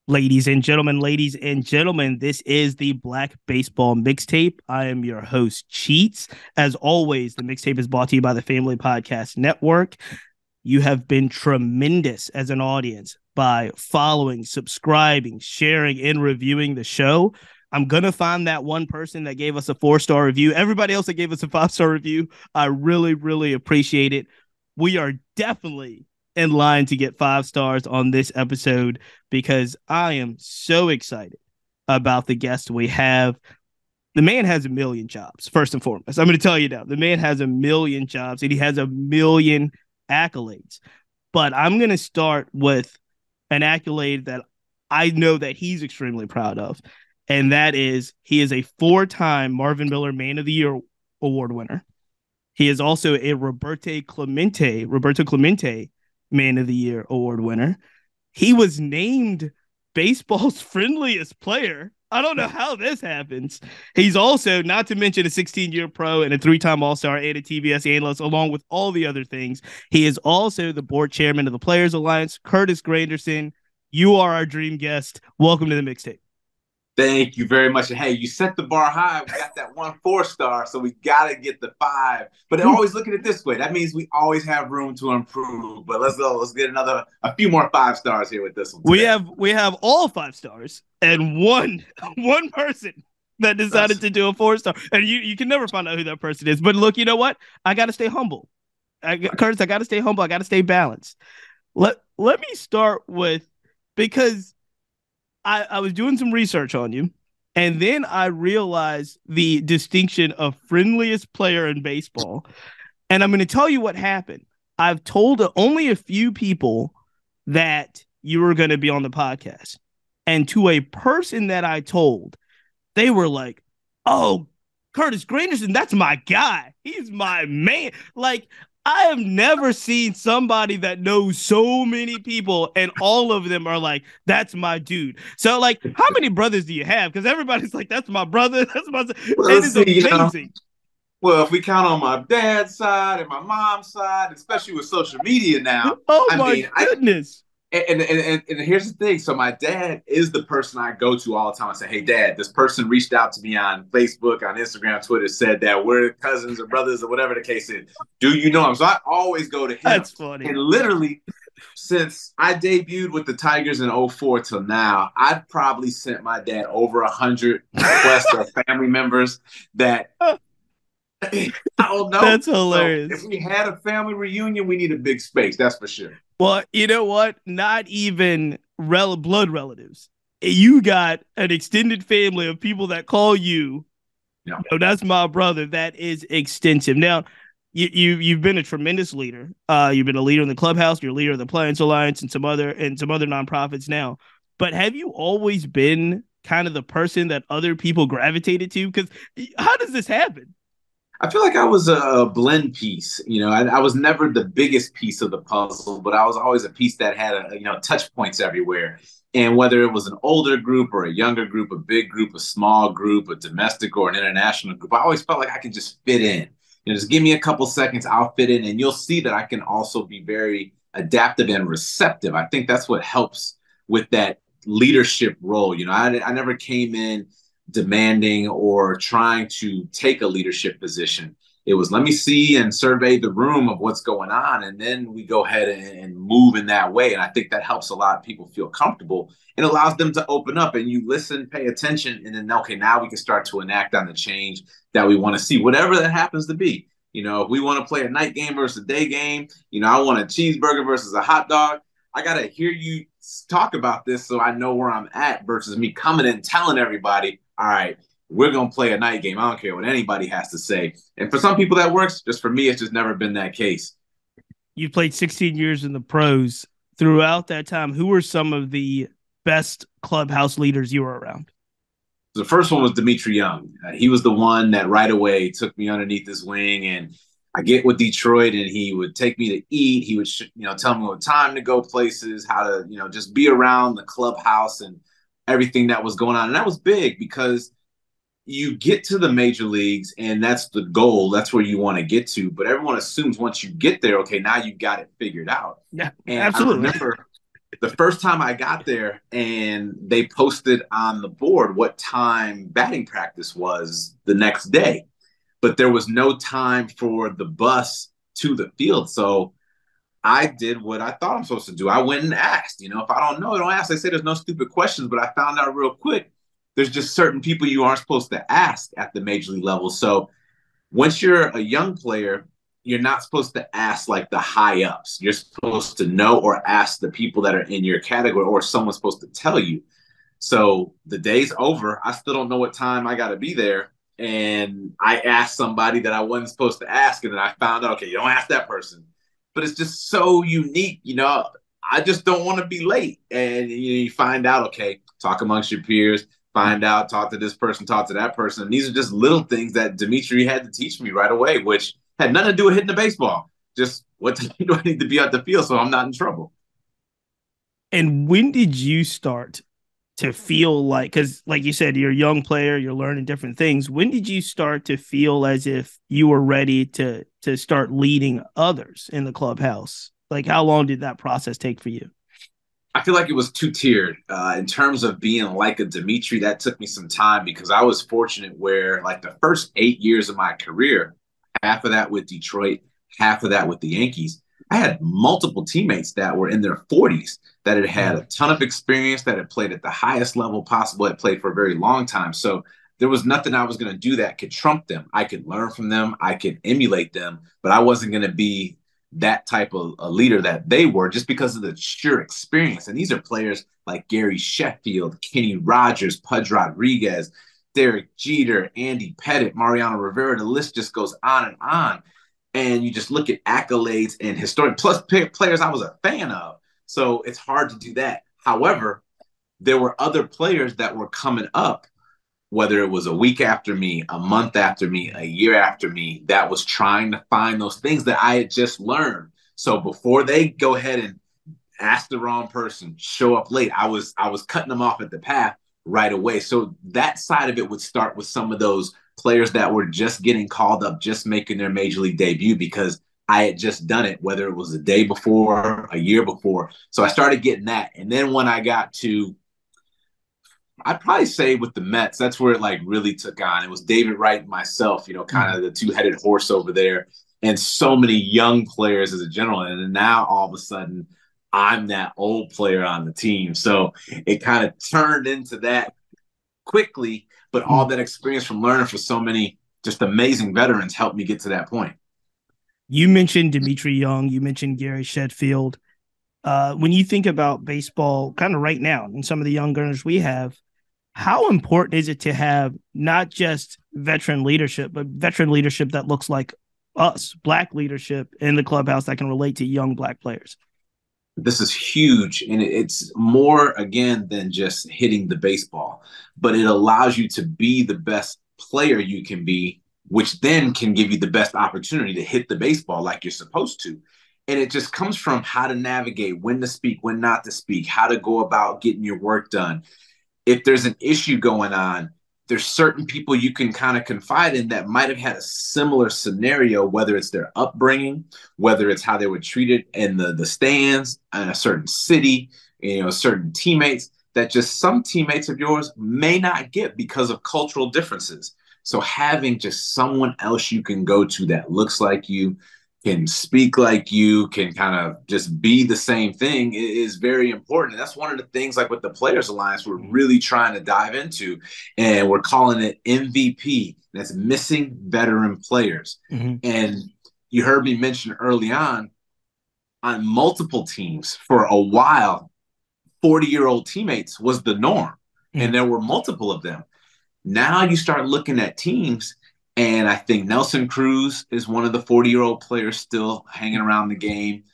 Ladies and gentlemen, this is the Black Baseball Mixtape. I am your host, Cheats. As always, the mixtape is brought to you by the Family Podcast Network. You have been tremendous as an audience by following, subscribing, sharing, and reviewing the show. I'm going to find that one person that gave us a 4-star review. Everybody else that gave us a 5-star review, I really, really appreciate it. We are definitely in line to get 5 stars on this episode because I am so excited about the guest we have. The man has a million jobs, first and foremost. I'm going to tell you now, the man has a million jobs and he has a million accolades. But I'm going to start with an accolade that I know that he's extremely proud of. And that is he is a 4-time Marvin Miller Man of the Year award winner. He is also a Roberto Clemente Man of the Year award winner. He was named baseball's friendliest player. I don't know how this happens. He's also, not to mention, a 16-year pro and a 3-time All-Star and a TBS analyst, along with all the other things. He is also the board chairman of the Players Alliance. Curtis Granderson, you are our dream guest. Welcome to the mixtape. Thank you very much. And hey, you set the bar high. We got that 4-star, so we got to get the 5. But always look at it this way. That means we always have room to improve. But let's go. Let's get a few more 5 stars here with this one today. We have all 5 stars and one person that decided to do a 4-star. And you can never find out who that person is. But look, you know what? I got to stay humble. Curtis, I got to stay humble. I got to stay balanced. Let me start with, because I was doing some research on you, and then I realized the distinction of friendliest player in baseball. And I'm going to tell you what happened. I've told only a few people that you were going to be on the podcast. And to a person that I told, they were like, oh, Curtis Granderson, that's my guy. He's my man. Like, I have never seen somebody that knows so many people and all of them are like, that's my dude. So, like, how many brothers do you have? Because everybody's like, that's my brother. That's my. Well, it is amazing. Well, if we count on my dad's side and my mom's side, especially with social media now, Oh I my mean, goodness. and here's the thing. So my dad is the person I go to all the time. I say, hey, Dad, this person reached out to me on Facebook, on Instagram, Twitter, said that we're cousins or brothers or whatever the case is. Do you know him? So I always go to him. That's funny. And literally, since I debuted with the Tigers in '04 till now, I've probably sent my dad over 100 requests of family members that I don't know. That's hilarious. So if we had a family reunion, we need a big space. That's for sure. Well, you know what? Not even blood relatives. You got an extended family of people that call you. Yeah. Oh, that's my brother. That is extensive. Now, you've been a tremendous leader. You've been a leader in the clubhouse. You're a leader of the Players Alliance and some other nonprofits now. But have you always been kind of the person that other people gravitated to? Because how does this happen? I feel like I was a blend piece. I was never the biggest piece of the puzzle, but I was always a piece that had touch points everywhere. And whether it was an older group or a younger group, a big group, a small group, a domestic or an international group, I always felt like I could just fit in. Just give me a couple seconds, I'll fit in, and you'll see that I can also be very adaptive and receptive. I think that's what helps with that leadership role. I never came in demanding or trying to take a leadership position. It was, let me see and survey the room of what's going on, and then we go ahead and move in that way. And I think that helps a lot of people feel comfortable and allows them to open up, and you listen, pay attention, and then, okay, now we can start to enact on the change that we want to see, whatever that happens to be. If we want to play a night game versus a day game, I want a cheeseburger versus a hot dog. I got to hear you talk about this so I know where I'm at versus me coming and telling everybody, all right, we're going to play a night game. I don't care what anybody has to say. And for some people that works. Just for me, it's just never been that case. You played 16 years in the pros. Throughout that time, who were some of the best clubhouse leaders you were around? The first one was Dimitri Young. He was the one that right away took me underneath his wing, and I get with Detroit, and he would take me to eat. He would, tell me what time to go places, how to, just be around the clubhouse and everything that was going on. And that was big because you get to the major leagues and that's the goal. That's where you want to get to. But everyone assumes once you get there, okay, now you got it figured out. Yeah, and absolutely. I remember the first time I got there and they posted on the board what time batting practice was the next day, but there was no time for the bus to the field. So I did what I thought I'm supposed to do. I went and asked. If I don't know, I don't ask. They say there's no stupid questions, but I found out real quick there's just certain people you aren't supposed to ask at the major league level. So once you're a young player, you're not supposed to ask like the high ups. You're supposed to know or ask the people that are in your category, or someone's supposed to tell you. So the day's over. I still don't know what time I got to be there. And I asked somebody that I wasn't supposed to ask. And then I found out, okay, you don't ask that person. But it's just so unique. I just don't want to be late. And you find out, okay, talk amongst your peers, find out, talk to this person, talk to that person. And these are just little things that Dimitri had to teach me right away, which had nothing to do with hitting the baseball. Just what time do I need to be at the field so I'm not in trouble? And when did you start to feel like, because like you said, you're a young player, you're learning different things. When did you start to feel as if you were ready to start leading others in the clubhouse? Like, how long did that process take for you? I feel like it was two-tiered. In terms of being like a Dimitri, that took me some time because I was fortunate where like the first 8 years of my career, half of that with Detroit, half of that with the Yankees, I had multiple teammates that were in their 40s that had had a ton of experience, that had played at the highest level possible, had played for a very long time. So there was nothing I was going to do that could trump them. I could learn from them. I could emulate them, but I wasn't going to be that type of a leader that they were just because of the sheer experience. And these are players like Gary Sheffield, Kenny Rogers, Pudge Rodriguez, Derek Jeter, Andy Pettitte, Mariano Rivera. The list just goes on and on. And you just look at accolades and historic plus players I was a fan of. So it's hard to do that. However, there were other players that were coming up, whether it was a week after me, a month after me, a year after me, that was trying to find those things that I had just learned. So before they go ahead and ask the wrong person, show up late, I was cutting them off at the path right away. So that side of it would start with some of those players that were just getting called up, just making their major league debut because I had just done it, whether it was a day before, a year before. So I started getting that. And then when I got to, I'd probably say with the Mets, that's where it like really took on. It was David Wright and myself, kind of the two-headed horse over there, and so many young players as a general. And then now all of a sudden, I'm that old player on the team. So it kind of turned into that quickly, but all that experience from learning from so many just amazing veterans helped me get to that point. You mentioned Dimitri Young, you mentioned Gary Sheffield. When you think about baseball kind of right now and some of the young gunners we have, how important is it to have not just veteran leadership, but veteran leadership that looks like us, Black leadership in the clubhouse that can relate to young Black players? This is huge. And it's more, again, than just hitting the baseball, but it allows you to be the best player you can be, which then can give you the best opportunity to hit the baseball like you're supposed to. And it just comes from how to navigate, when to speak, when not to speak, how to go about getting your work done. If there's an issue going on, there's certain people you can kind of confide in that might have had a similar scenario, whether it's their upbringing, whether it's how they were treated in the stands in a certain city, certain teammates that just some teammates of yours may not get because of cultural differences. So having just someone else you can go to that looks like you, can speak like you, can kind of just be the same thing is very important. And that's one of the things like with the Players Alliance, we're really trying to dive into, and we're calling it MVP. That's missing veteran players. And you heard me mention early on multiple teams for a while, 40-year-old teammates was the norm. And there were multiple of them. Now you start looking at teams, and I think Nelson Cruz is one of the 40-year-old players still hanging around the game.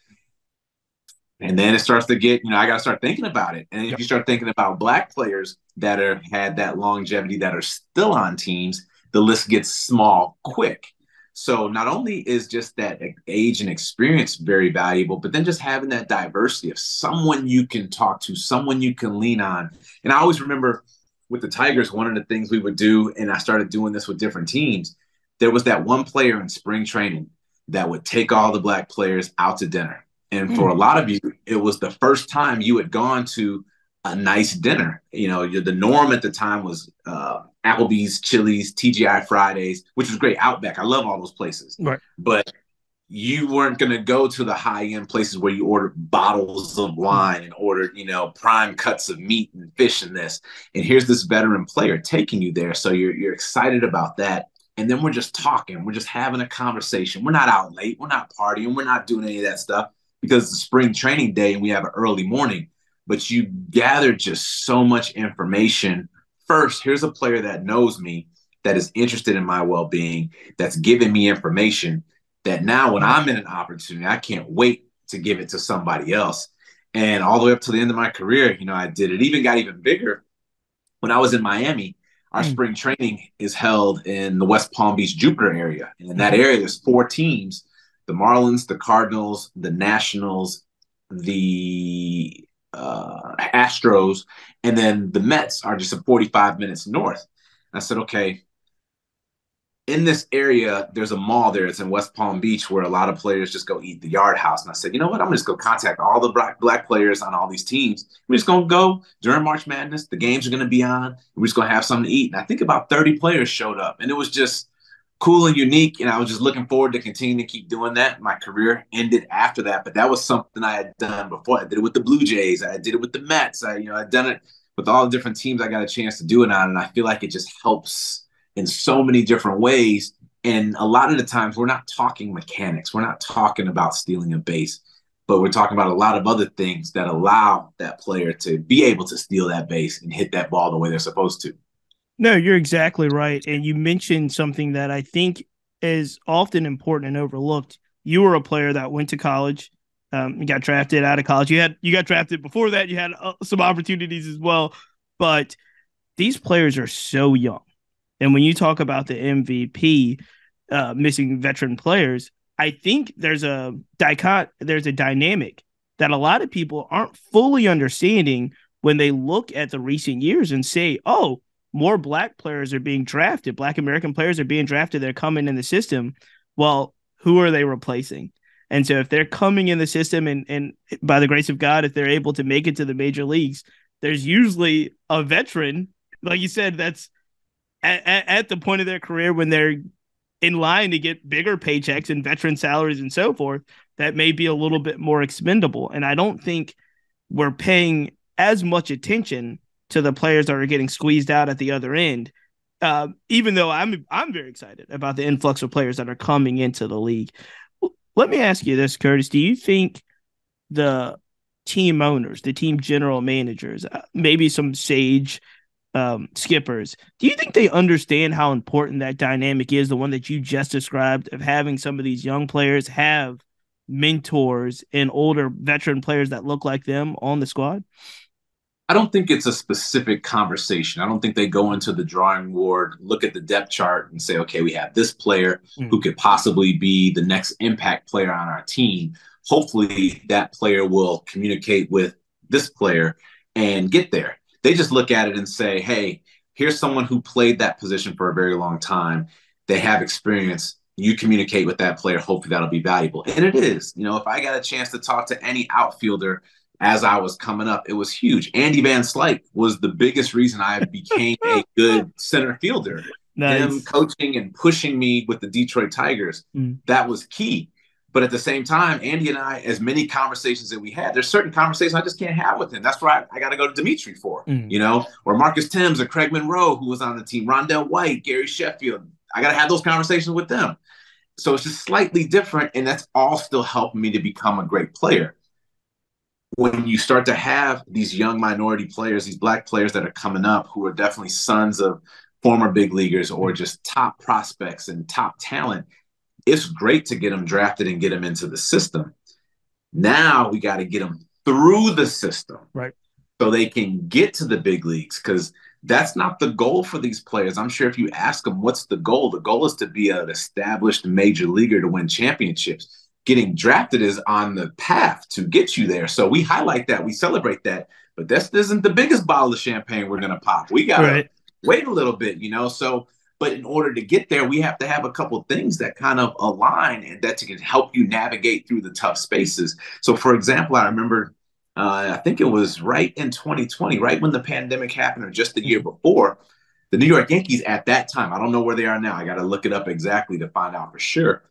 And then it starts to get, I got to start thinking about it. And if you start thinking about Black players that are had that longevity that are still on teams, the list gets small quick. So not only is just that age and experience very valuable, but then just having that diversity of someone you can talk to, someone you can lean on. And I always remember with the Tigers, one of the things we would do, and I started doing this with different teams, there was that one player in spring training that would take all the Black players out to dinner. And for a lot of you, it was the first time you had gone to a nice dinner. The norm at the time was Applebee's, Chili's, TGI Fridays, which was great. Outback, I love all those places. Right. But you weren't going to go to the high-end places where you ordered bottles of wine and ordered, prime cuts of meat and fish and this. And here's this veteran player taking you there. So you're excited about that. And then we're just talking. We're just having a conversation. We're not out late. We're not partying. We're not doing any of that stuff because it's spring training day and we have an early morning. But you gather just so much information. First, here's a player that knows me, that is interested in my well-being, that's giving me information that now when I'm in an opportunity, I can't wait to give it to somebody else. And all the way up to the end of my career, I did it. Even got even bigger when I was in Miami. Our spring training is held in the West Palm Beach, Jupiter area. And in that area, there's 4 teams: the Marlins, the Cardinals, the Nationals, the Astros, and then the Mets are just 45 minutes north. And I said, okay, in this area, there's a mall there. It's in West Palm Beach where a lot of players just go eat the Yard House. And I said, you know what? I'm just going to contact all the black players on all these teams. We're just going to go during March Madness. The games are going to be on. We're just going to have something to eat. And I think about 30 players showed up. And it was just cool and unique. And I was just looking forward to continuing to keep doing that. My career ended after that. But that was something I had done before. I did it with the Blue Jays. I did it with the Mets. I'd done it with all the different teams I got a chance to do it on. And I feel like it just helps in so many different ways. And a lot of the times we're not talking mechanics. We're not talking about stealing a base, but we're talking about a lot of other things that allow that player to be able to steal that base and hit that ball the way they're supposed to. No, you're exactly right. And you mentioned something that I think is often important and overlooked. You were a player that went to college. You got drafted out of college. You got drafted before that. You had some opportunities as well. But these players are so young. And when you talk about the MVP missing veteran players, I think there's a dynamic that a lot of people aren't fully understanding when they look at the recent years and say, oh, more black players are being drafted. Black American players are being drafted. They're coming in the system. Well, who are they replacing? And so if they're coming in the system and by the grace of God, if they're able to make it to the major leagues, there's usually a veteran, like you said, that's at the point of their career when they're in line to get bigger paychecks and veteran salaries and so forth, that may be a little bit more expendable. And I don't think we're paying as much attention to the players that are getting squeezed out at the other end. Even though I'm very excited about the influx of players that are coming into the league. Let me ask you this, Curtis. Do you think the team owners, the team general managers, maybe some sage skippers, do you think they understand how important that dynamic is, the one that you just described, of having some of these young players have mentors and older veteran players that look like them on the squad? I don't think it's a specific conversation. I don't think they go into the drawing board, look at the depth chart and say, okay, we have this player who could possibly be the next impact player on our team. Hopefully that player will communicate with this player and get there. They just look at it and say, hey, here's someone who played that position for a very long time. They have experience. You communicate with that player. Hopefully that'll be valuable. And it is. If I got a chance to talk to any outfielder as I was coming up, it was huge. Andy Van Slyke was the biggest reason I became a good center fielder. Nice. Him coaching and pushing me with the Detroit Tigers, that was key. But at the same time, Andy and I, as many conversations that we had, there's certain conversations I just can't have with him. That's where I got to go to Dimitri for, or Marcus Thames or Craig Monroe, who was on the team, Rondell White, Gary Sheffield. I got to have those conversations with them. So it's just slightly different, and that's all still helping me to become a great player. When you start to have these young minority players, these black players that are coming up who are definitely sons of former big leaguers or just top prospects and top talent, it's great to get them drafted and get them into the system. Now we got to get them through the system, right, so they can get to the big leagues, because that's not the goal for these players. I'm sure if you ask them, what's the goal is to be an established major leaguer to win championships. Getting drafted is on the path to get you there. So we highlight that. We celebrate that. But this isn't the biggest bottle of champagne we're going to pop. We got to wait a little bit, So But in order to get there, we have to have a couple things that kind of align and that can help you navigate through the tough spaces. So, for example, I remember, I think it was right in 2020, right when the pandemic happened, or just the year before, the New York Yankees at that time, I don't know where they are now. I got to look it up exactly to find out for sure.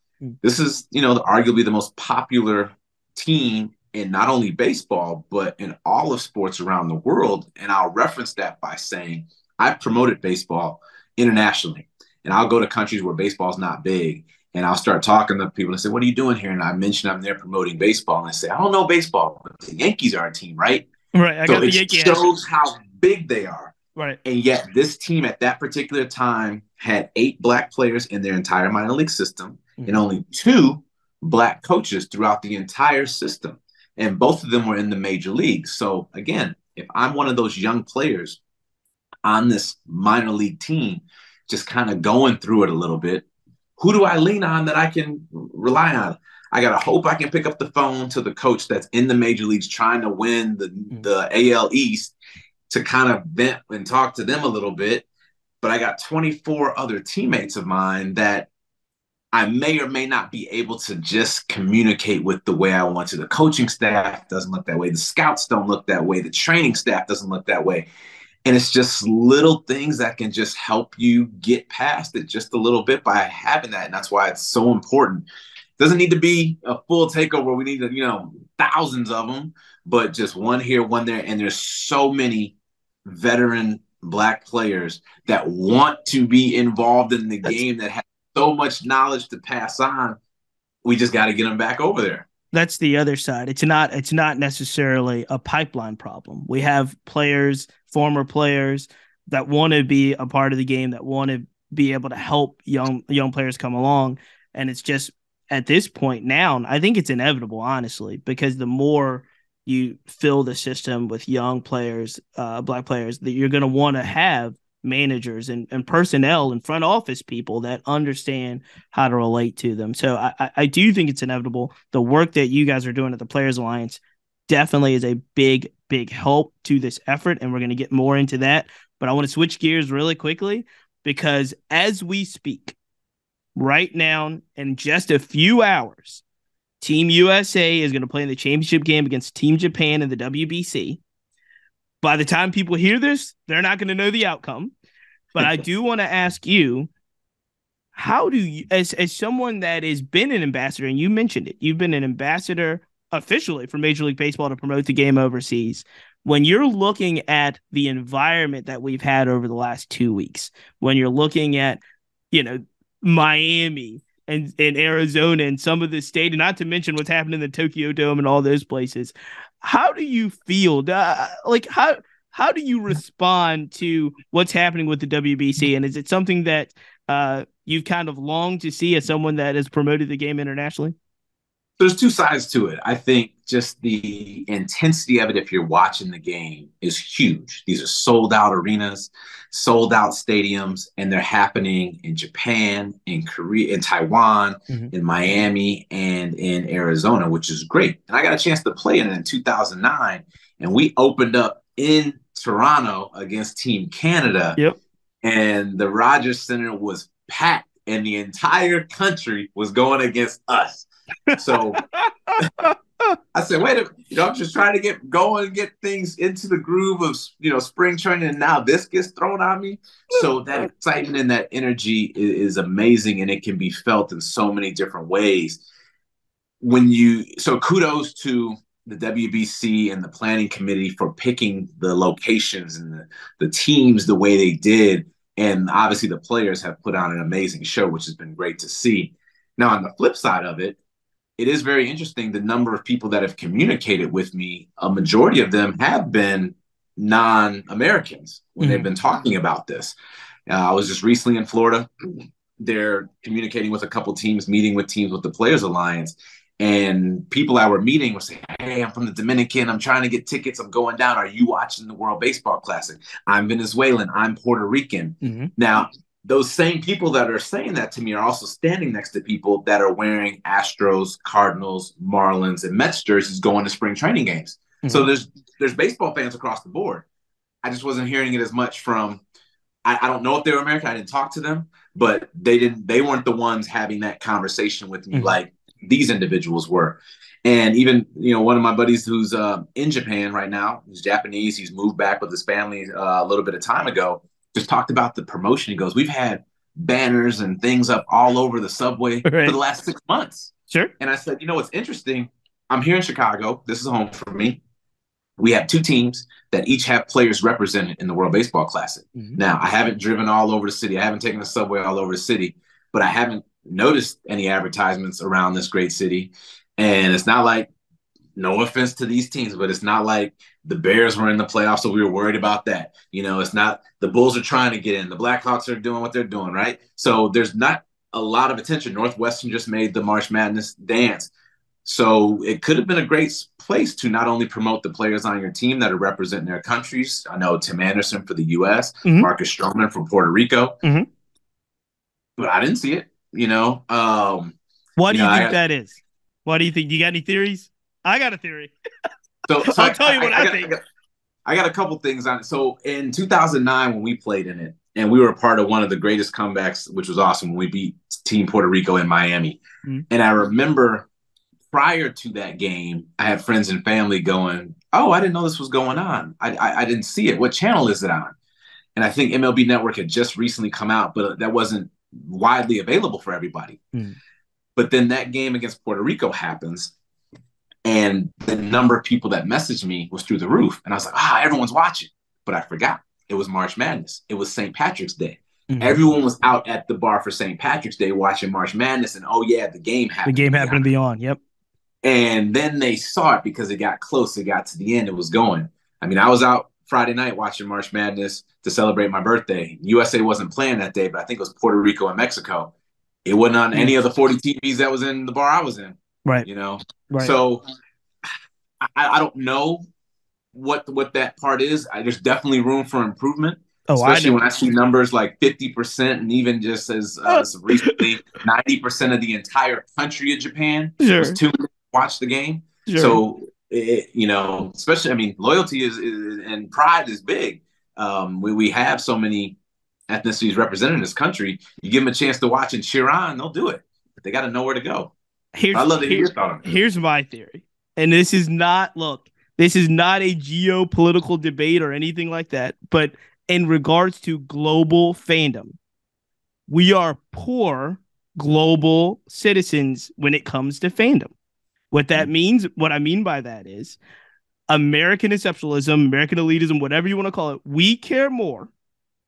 This is, arguably the most popular team in not only baseball, but in all of sports around the world. And I'll reference that by saying I've promoted baseball internationally. And I'll go to countries where baseball is not big. And I'll start talking to people and say, what are you doing here? And I mention I'm there promoting baseball. And I say, I don't know baseball, but the Yankees are a team, right? Right. So it shows how big they are. Right. And yet this team at that particular time had 8 Black players in their entire minor league system and only 2 Black coaches throughout the entire system. And both of them were in the major leagues. So again, if I'm one of those young players on this minor league team, just kind of going through it a little bit, who do I lean on that I can rely on? I got to hope I can pick up the phone to the coach that's in the major leagues trying to win the AL East to kind of vent and talk to them a little bit. But I got 24 other teammates of mine that I may or may not be able to just communicate with the way I want to. The coaching staff doesn't look that way. The scouts don't look that way. The training staff doesn't look that way. And it's just little things that can just help you get past it just a little bit by having that. And that's why it's so important. It doesn't need to be a full takeover. We need thousands of them, but just one here, one there. And there's so many veteran Black players that want to be involved in the game, that have so much knowledge to pass on. We just got to get them back over there. That's the other side. It's not necessarily a pipeline problem. We have players, former players that want to be a part of the game, that want to be able to help young players come along. And it's just at this point now, I think it's inevitable, honestly, because the more you fill the system with young players, Black players, that you're going to want to have managers and personnel and front office people that understand how to relate to them. So I do think it's inevitable. The work that you guys are doing at the Players Alliance definitely is a big, big help to this effort, and we're going to get more into that. But I want to switch gears really quickly, because as we speak right now, in just a few hours, Team USA is going to play in the championship game against Team Japan in the WBC. By the time people hear this, they're not going to know the outcome. But I do want to ask you, how do you, as someone that has been an ambassador, and you mentioned it, you've been an ambassador officially for Major League Baseball to promote the game overseas. When you're looking at the environment that we've had over the last 2 weeks, when you're looking at, Miami and Arizona and some of the state, and not to mention what's happening in the Tokyo Dome and all those places, how do you feel? How do you respond to what's happening with the WBC? And is it something that you've kind of longed to see as someone that has promoted the game internationally? There's 2 sides to it. I think just the intensity of it, if you're watching the game, is huge. These are sold out arenas, sold out stadiums, and they're happening in Japan, in Korea, in Taiwan, in Miami, and in Arizona, which is great. And I got a chance to play in it in 2009, and we opened up in Toronto against Team Canada. Yep. And the Rogers Center was packed, and the entire country was going against us. So I said, wait a minute, I'm just trying to get going and get things into the groove of, spring training. And now this gets thrown on me. So that excitement and that energy is amazing. And it can be felt in so many different ways. So kudos to the WBC and the planning committee for picking the locations and the teams the way they did. And obviously the players have put on an amazing show, which has been great to see. Now, on the flip side of it, it is very interesting, the number of people that have communicated with me. A majority of them have been non-Americans when they've been talking about this. I was just recently in Florida. They're communicating with a couple teams, meeting with teams with the Players Alliance. And people I were meeting were saying, hey, I'm from the Dominican. I'm trying to get tickets. I'm going down. Are you watching the World Baseball Classic? I'm Venezuelan. I'm Puerto Rican. Now, those same people that are saying that to me are also standing next to people that are wearing Astros, Cardinals, Marlins, and Mets jerseys going to spring training games. So there's baseball fans across the board. I just wasn't hearing it as much from I don't know if they were American. I didn't talk to them, but they weren't the ones having that conversation with me like these individuals were. And even, one of my buddies who's in Japan right now, who's Japanese, he's moved back with his family a little bit of time ago, just talked about the promotion. He goes, we've had banners and things up all over the subway for the last 6 months. Sure. And I said, what's interesting? I'm here in Chicago. This is home for me. We have 2 teams that each have players represented in the World Baseball Classic. Now, I haven't driven all over the city. I haven't taken the subway all over the city, but I haven't noticed any advertisements around this great city. And it's not like, no offense to these teams, but it's not like the Bears were in the playoffs, so we were worried about that. It's not the Bulls are trying to get in. The Blackhawks are doing what they're doing, right? So there's not a lot of attention. Northwestern just made the March Madness dance. So it could have been a great place to not only promote the players on your team that are representing their countries. I know Tim Anderson for the U.S., Marcus Stroman from Puerto Rico, but I didn't see it. Why do you think that is? Why do you think? You got any theories? I got a theory. So I'll tell you what I think. I got a couple things on it. So in 2009, when we played in it, and we were a part of one of the greatest comebacks, which was awesome, when we beat Team Puerto Rico in Miami. And I remember prior to that game, I had friends and family going, oh, I didn't know this was going on. I didn't see it. What channel is it on? And I think MLB Network had just recently come out, but that wasn't widely available for everybody. But then that game against Puerto Rico happens, and the number of people that messaged me was through the roof. And I was like, everyone's watching. But I forgot. It was March Madness. It was St. Patrick's Day. Everyone was out at the bar for St. Patrick's Day watching March Madness. And, the game happened. The game happened to be on. Yep. And then they saw it because it got close. It got to the end. It was going. I mean, I was out Friday night watching March Madness to celebrate my birthday. USA wasn't playing that day, but I think it was Puerto Rico and Mexico. It wasn't on any of the 40 TVs that was in the bar I was in. Right. Right. So I don't know what that part is. There's definitely room for improvement. Especially when I see numbers like 50% and even just as recently 90% of the entire country of Japan was tuned in to watch the game. So, especially, loyalty is and pride is big. We have so many ethnicities represented in this country. You give them a chance to watch and cheer on, they'll do it. But they got to know where to go. I love to hear your thought on it. Here's my theory. And this is not a geopolitical debate or anything like that. But in regards to global fandom, we are poor global citizens when it comes to fandom. What that means, what I mean by that is American exceptionalism, American elitism, whatever you want to call it. We care more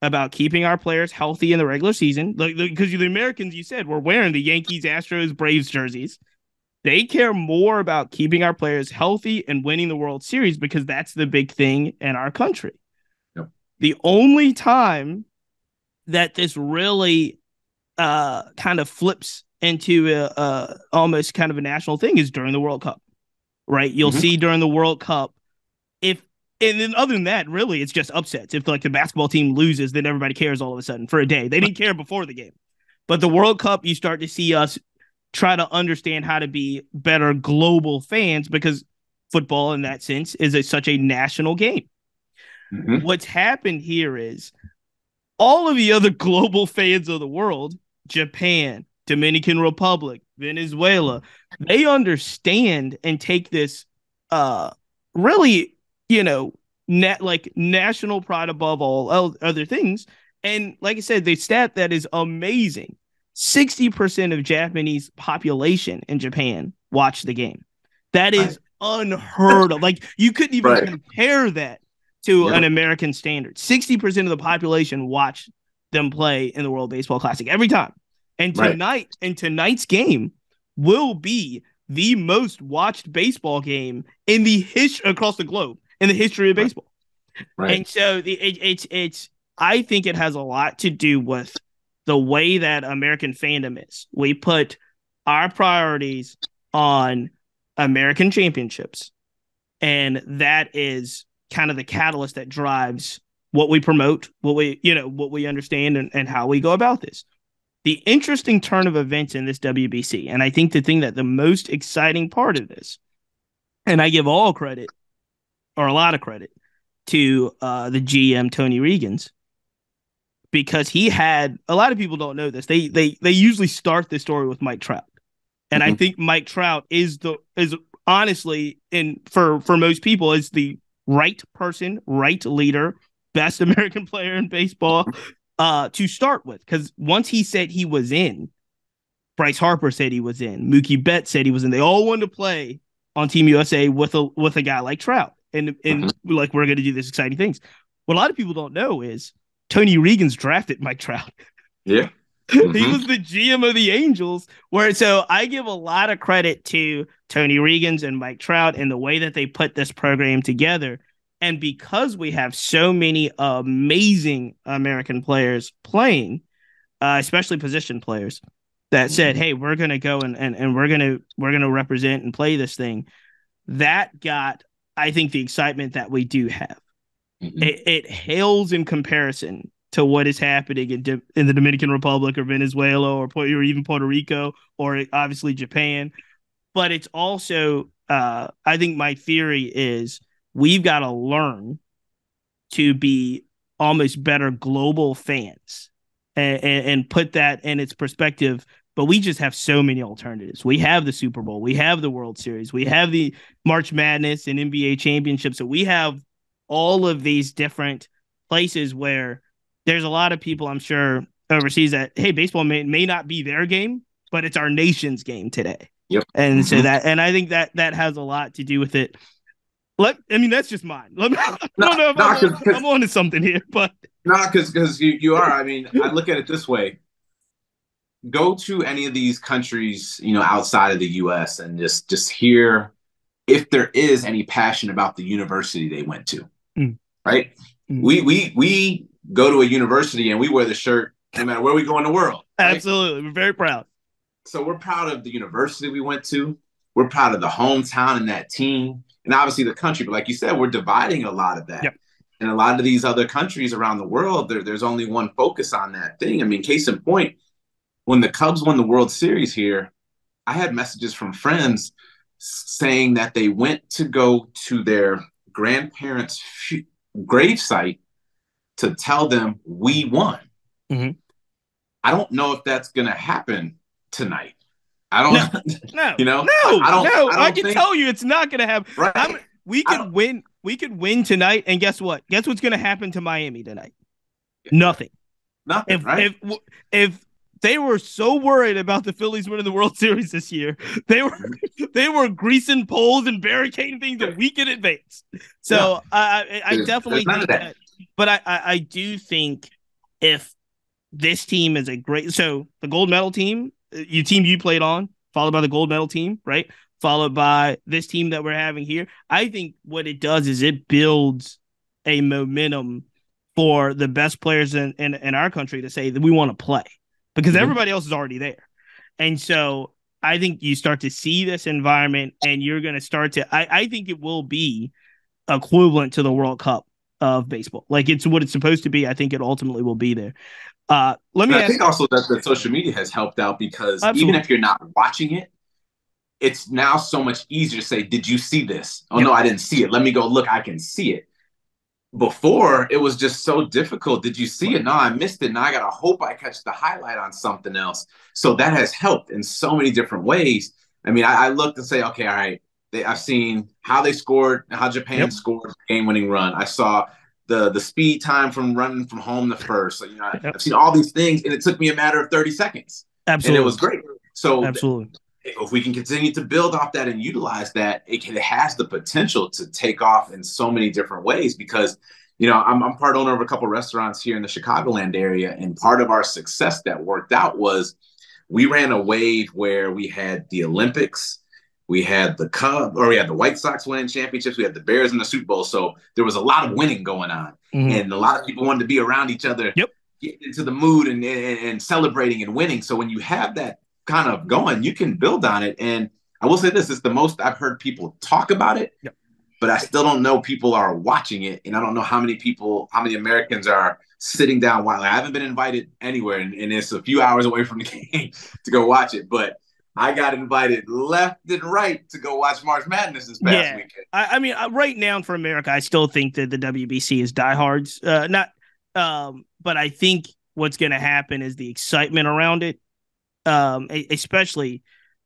about keeping our players healthy in the regular season. Because the Americans, you said, were wearing the Yankees, Astros, Braves jerseys. They care more about keeping our players healthy and winning the World Series because that's the big thing in our country. Yep. The only time that this really kind of flips into almost kind of a national thing is during the World Cup, right? You'll see during the World Cup, and then other than that, really, it's just upsets. If like the basketball team loses, then everybody cares all of a sudden for a day. They didn't care before the game. But the World Cup, you start to see us try to understand how to be better global fans because football, in that sense, is such a national game. What's happened here is all of the other global fans of the world, Japan, Dominican Republic, Venezuela, they understand and take this really, national pride above all other things. And like I said, the stat that is amazing, 60% of Japanese population in Japan watch the game. That is unheard of. Like, you couldn't even compare that to an American standard. 60% of the population watch them play in the World Baseball Classic every time. And tonight's game will be the most watched baseball game in the across the globe in the history of baseball. And so I think it has a lot to do with the way that American fandom is. We put our priorities on American championships, and that is kind of the catalyst that drives what we promote, what we understand, and how we go about this. The interesting turn of events in this WBC, and I think the most exciting part of this, and I give all credit, or a lot of credit, to the GM, Tony Regans. because he had a lot of people don't know this. They usually start the story with Mike Trout. And I think Mike Trout is honestly, and for most people, is the right person, right leader, best American player in baseball to start with. Because once he said he was in, Bryce Harper said he was in, Mookie Betts said he was in. They all wanted to play on Team USA with a guy like Trout, and like, we're going to do this exciting things. What a lot of people don't know is Tony Regan's drafted Mike Trout. Yeah. He was the GM of the Angels, so I give a lot of credit to Tony Regan's and Mike Trout and the way that they put this program together. And because we have so many amazing American players playing, especially position players, that said, hey, we're going to go and we're going to represent and play this thing, that got, I think, the excitement that we do have. It hails in comparison to what is happening in the Dominican Republic or Venezuela or even Puerto Rico or obviously Japan. But it's also, I think my theory is we've got to learn to be almost better global fans and put that in its perspective. But we just have so many alternatives. We have the Super Bowl. We have the World Series. We have the March Madness and NBA championships. So we have all of these different places where there's a lot of people, I'm sure, overseas that, hey, baseball may not be their game, but it's our nation's game today. Yep. And so I think that has a lot to do with it. That's just mine. I don't know if I'm on to something here, but because you are. I mean, I look at it this way. Go to any of these countries, outside of the U.S. and just hear if there is any passion about the university they went to, right? We go to a university and we wear the shirt no matter where we go in the world. Right? Absolutely. We're very proud. So we're proud of the university we went to. We're proud of the hometown and that team and obviously the country. But like you said, we're dividing a lot of that. Yep. And a lot of these other countries around the world, there's only one focus on that thing. I mean, case in point, when the Cubs won the World Series here, I had messages from friends saying that they went to go to their grandparents' gravesite to tell them we won. I don't know if that's going to happen tonight. I don't. No. I can tell you it's not going to happen. Right. We could win. We could win tonight, and guess what? Guess what's going to happen to Miami tonight? Nothing. Right? If they were so worried about the Phillies winning the World Series this year, they were greasing poles and barricading things a week in advance. So I definitely think that. But I do think if this team is so the gold medal team, you played on, followed by the gold medal team, right? Followed by this team that we're having here. I think what it does is it builds a momentum for the best players in our country to say that we want to play. Because everybody else is already there. And so I think you start to see this environment and you're going to start to, I think it will be equivalent to the World Cup of baseball. Like it's what it's supposed to be. I think it ultimately will be there. I think also that the social media has helped out because even if you're not watching it, it's now so much easier to say, did you see this? Oh, no, I didn't see it. Let me go look. I can see it. Before, it was just so difficult. Did you see it? No, I missed it. Now I got to hope I catch the highlight on something else. So that has helped in so many different ways. I mean, I looked and say, okay, all right, I've seen how they scored, how Japan scored a game-winning run. I saw the speed time from running from home to first. So, I've seen all these things, and it took me a matter of 30 seconds. Absolutely. And it was great. So absolutely. If we can continue to build off that and utilize that, it has the potential to take off in so many different ways because, I'm part owner of a couple of restaurants here in the Chicagoland area. And part of our success that worked out was we ran a wave where we had the Olympics, we had the White Sox winning championships, we had the Bears in the Super Bowl. So there was a lot of winning going on. And a lot of people wanted to be around each other, getting into the mood and celebrating and winning. So when you have that kind of going, you can build on it. And I will say this, it's the most I've heard people talk about it, but I still don't know people are watching it. And I don't know how many Americans are sitting down while I haven't been invited anywhere. And it's a few hours away from the game to go watch it. But I got invited left and right to go watch March Madness this past weekend. I mean, right now for America, I still think that the WBC is diehards. But I think what's going to happen is the excitement around it. Especially,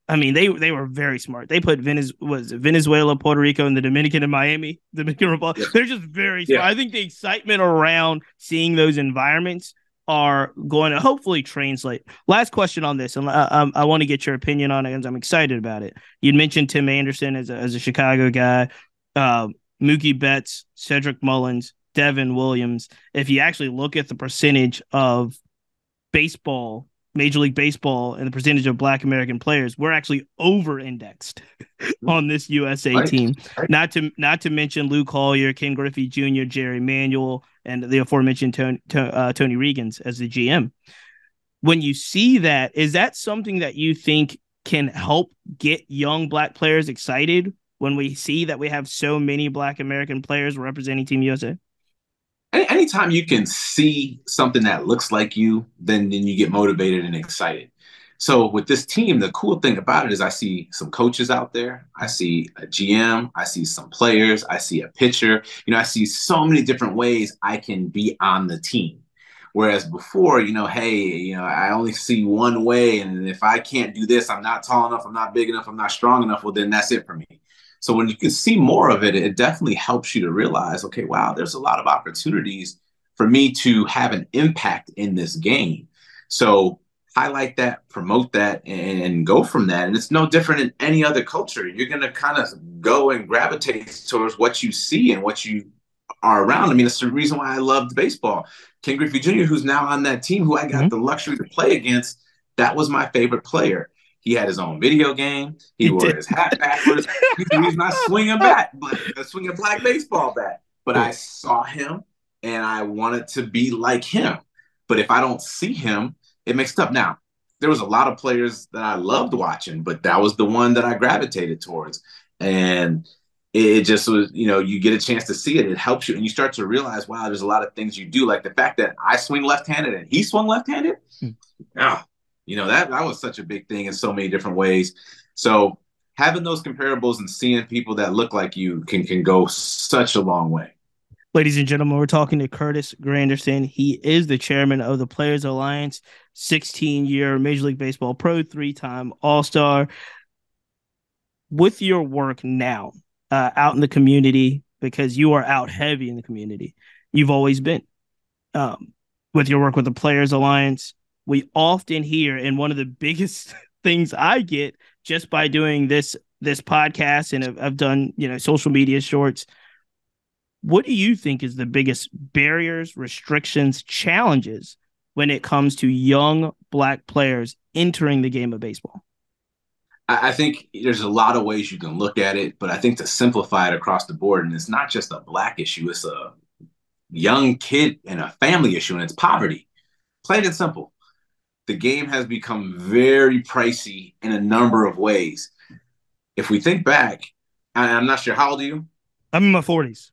I mean, they were very smart. They put Venezuela, Puerto Rico, and the Dominican and Miami, Dominican Republic. Yeah. They're just very smart. Yeah. I think the excitement around seeing those environments are going to hopefully translate. Last question on this, and I want to get your opinion on it because I'm excited about it. You mentioned Tim Anderson as a Chicago guy, Mookie Betts, Cedric Mullins, Devin Williams. If you actually look at the percentage of baseball, Major League Baseball, and the percentage of Black American players, we're actually over-indexed on this USA team. Right. Not to mention Luke Collier, Ken Griffey Jr., Jerry Manuel, and the aforementioned Tony Regans as the GM. When you see that, is that something that you think can help get young Black players excited when we see that we have so many Black American players representing Team USA? Anytime you can see something that looks like you, then you get motivated and excited. So with this team, the cool thing about it is I see some coaches out there. I see a GM. I see some players. I see a pitcher. I see so many different ways I can be on the team. Whereas before, hey, I only see one way. And if I can't do this, I'm not tall enough, I'm not big enough, I'm not strong enough, well, then that's it for me. So when you can see more of it, it definitely helps you to realize, okay, wow, there's a lot of opportunities for me to have an impact in this game. So highlight that, promote that, and go from that. And it's no different in any other culture. You're going to kind of go and gravitate towards what you see and what you are around. I mean, it's the reason why I loved baseball. Ken Griffey Jr., who's now on that team, who I got the luxury to play against, that was my favorite player. He had his own video game. He wore his hat backwards. He's not swinging a bat, but swinging a black baseball bat. But I saw him, and I wanted to be like him. But if I don't see him, it makes it up. Now, there was a lot of players that I loved watching, but that was the one that I gravitated towards. And it just was, you get a chance to see it. It helps you. And you start to realize, wow, there's a lot of things you do. Like the fact that I swing left-handed and he swung left-handed. That was such a big thing in so many different ways. So having those comparables and seeing people that look like you can go such a long way. Ladies and gentlemen, we're talking to Curtis Granderson. He is the chairman of the Players Alliance, 16-year Major League Baseball pro, 3-time All-Star. With your work now out in the community, because you are out heavy in the community, you've always been. With your work with the Players Alliance, we often hear, and one of the biggest things I get just by doing this podcast, and I've done social media shorts. What do you think is the biggest barriers, restrictions, challenges when it comes to young Black players entering the game of baseball? I think there's a lot of ways you can look at it, but I think to simplify it across the board, and it's not just a Black issue, it's a young kid and a family issue, and it's poverty. Plain and simple. The game has become very pricey in a number of ways. If we think back, I'm not sure, how old are you? I'm in my 40s.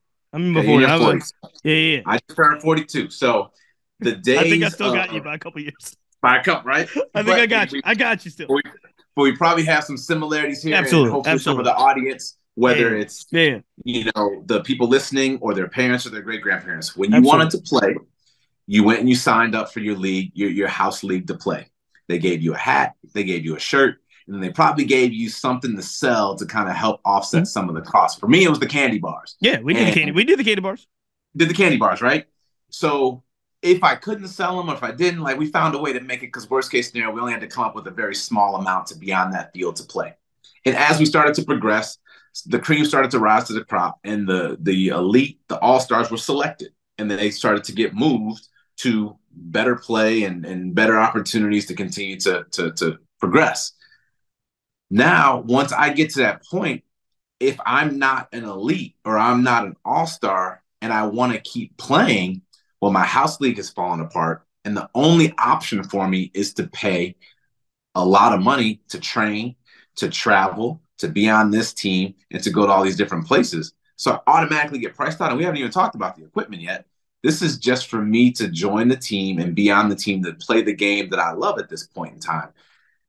Yeah. I just turned 42. So the days I think I still got you by a couple years. By a couple, right? I think I got you. I got you still. But we probably have some similarities here. Absolutely. And hopefully some of the audience, whether it's the people listening or their parents or their great-grandparents, when you wanted to play, you went and you signed up for your league, your house league to play. They gave you a hat, they gave you a shirt, and then they probably gave you something to sell to kind of help offset some of the costs. For me, it was the candy bars. Yeah, we did the candy. We did the candy bars. Did the candy bars, right? So if I couldn't sell them or if I didn't, we found a way to make it, because worst case scenario, we only had to come up with a very small amount to be on that field to play. And as we started to progress, the cream started to rise to the crop, and the elite, the all-stars were selected, and then they started to get moved to better play and better opportunities to continue to progress. Now, once I get to that point, if I'm not an elite or I'm not an all-star and I want to keep playing, well, my house league has fallen apart. And the only option for me is to pay a lot of money to train, to travel, to be on this team, and to go to all these different places. So I automatically get priced out. And we haven't even talked about the equipment yet. This is just for me to join the team and be on the team to play the game that I love at this point in time.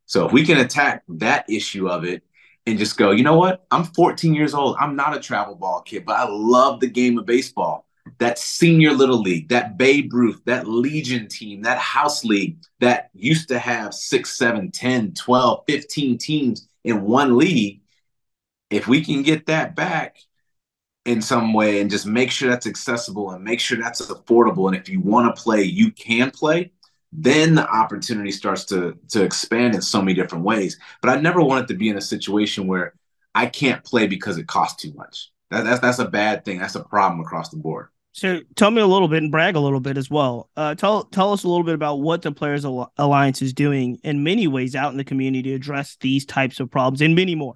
So if we can attack that issue of it and just go, you know what? I'm 14 years old. I'm not a travel ball kid, but I love the game of baseball. that senior little league, that Babe Ruth, that Legion team, that house league that used to have 6, 7, 10, 12, 15 teams in one league, if we can get that back in some way and just make sure that's accessible and make sure that's affordable, and if you want to play, you can play, then the opportunity starts to expand in so many different ways. But I never wanted to be in a situation where I can't play because it costs too much. That's a bad thing. That's a problem across the board. So tell me a little bit and brag a little bit as well. Tell us a little bit about what the Players Alliance is doing in many ways out in the community to address these types of problems and many more.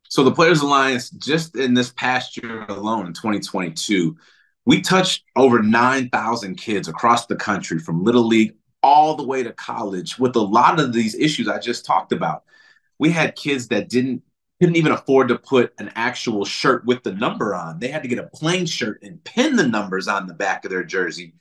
So the Players Alliance, just in this past year alone, in 2022, we touched over 9,000 kids across the country, from Little League all the way to college, with a lot of these issues I just talked about. We had kids that couldn't even afford to put an actual shirt with the number on. They had to get a plain shirt and pin the numbers on the back of their jersey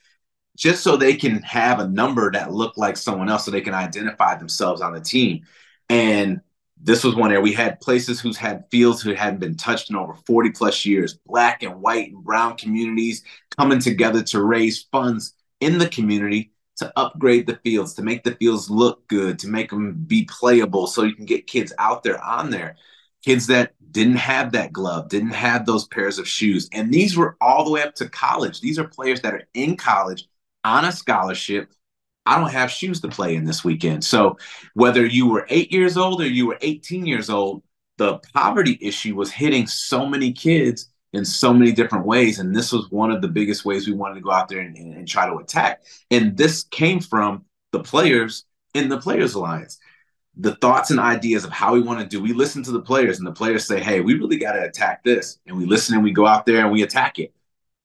just so they can have a number that looked like someone else, so they can identify themselves on the team. And this was one area we had places who's had fields who hadn't been touched in over 40 plus years, Black and white and brown communities coming together to raise funds in the community to upgrade the fields, to make the fields look good, to make them be playable so you can get kids out there on there. Kids that didn't have that glove, didn't have those pairs of shoes. And these were all the way up to college. These are players that are in college on a scholarship. I don't have shoes to play in this weekend. So whether you were 8 years old or you were 18 years old, the poverty issue was hitting so many kids in so many different ways. And this was one of the biggest ways we wanted to go out there and try to attack. And this came from the players in the Players Alliance. The thoughts and ideas of how we want to do, we listen to the players, and the players say, hey, we really got to attack this. And we listen and we go out there and we attack it.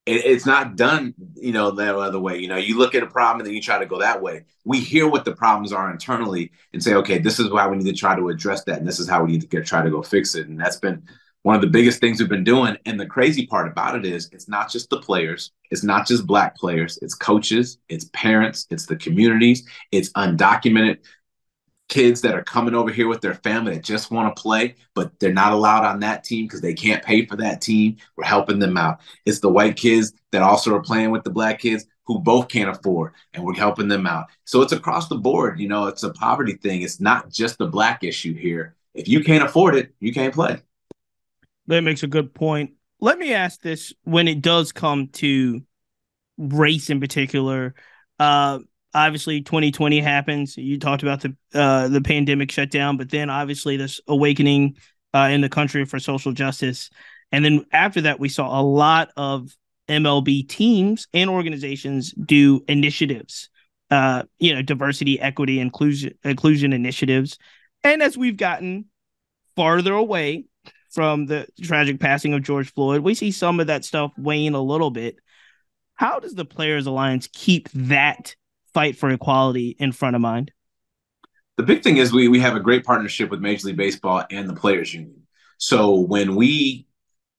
It's not done, that other way. You look at a problem and then you try to go that way. We hear what the problems are internally and say, okay, this is why we need to try to address that. And this is how we need to try to go fix it. And that's been one of the biggest things we've been doing. And the crazy part about it is it's not just the players. It's not just Black players. It's coaches. It's parents. It's the communities. It's undocumented kids that are coming over here with their family that just want to play, but they're not allowed on that team because they can't pay for that team. We're helping them out. It's the white kids that also are playing with the Black kids who both can't afford, and we're helping them out. So it's across the board. It's a poverty thing. It's not just the Black issue here. If you can't afford it, you can't play. That makes a good point. Let me ask this: when it does come to race in particular, obviously 2020 happens. You talked about the pandemic shutdown, but then obviously this awakening in the country for social justice. And then after that, we saw a lot of MLB teams and organizations do initiatives, diversity, equity, inclusion initiatives. And as we've gotten farther away from the tragic passing of George Floyd, we see some of that stuff wane a little bit. How does the Players Alliance keep that fight for equality in front of mind? The big thing is we have a great partnership with Major League Baseball and the Players Union. So when we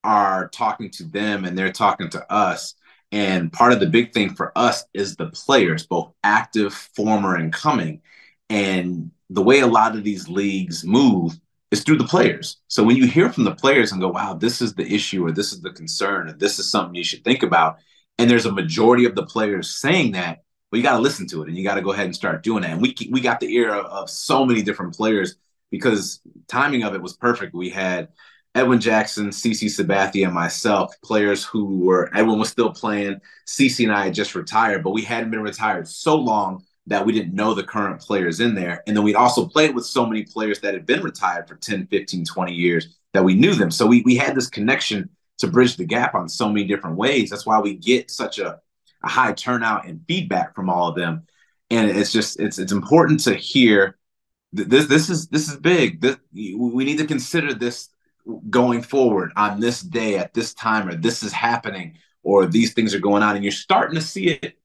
are talking to them and they're talking to us, and part of the big thing for us is the players, both active, former, and coming. And the way a lot of these leagues move is through the players. So when you hear from the players and go, wow, this is the issue, or this is the concern, or this is something you should think about, and there's a majority of the players saying that, well, you got to listen to it and you got to go ahead and start doing that. And we got the ear of so many different players because timing of it was perfect. We had Edwin Jackson, CC Sabathia, and myself, players who Edwin was still playing. CC and I had just retired, but we hadn't been retired so long that we didn't know the current players in there. And then we'd also played with so many players that had been retired for 10, 15, 20 years that we knew them. So we had this connection to bridge the gap on so many different ways. That's why we get such a high turnout and feedback from all of them. And it's important to hear this is big. We need to consider this going forward on this day at this time, or this is happening, or these things are going on. And you're starting to see it,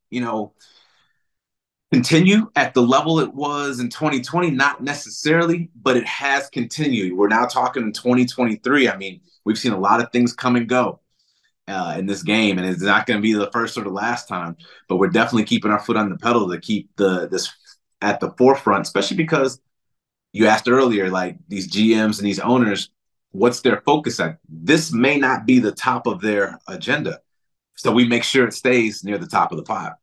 continue at the level it was in 2020, not necessarily, but it has continued. We're now talking in 2023. I mean, we've seen a lot of things come and go in this game, and it's not going to be the first or the last time, but we're definitely keeping our foot on the pedal to keep this at the forefront, especially because you asked earlier, like these GMs and these owners, what's their focus on? This may not be the top of their agenda. So we make sure it stays near the top of the pile.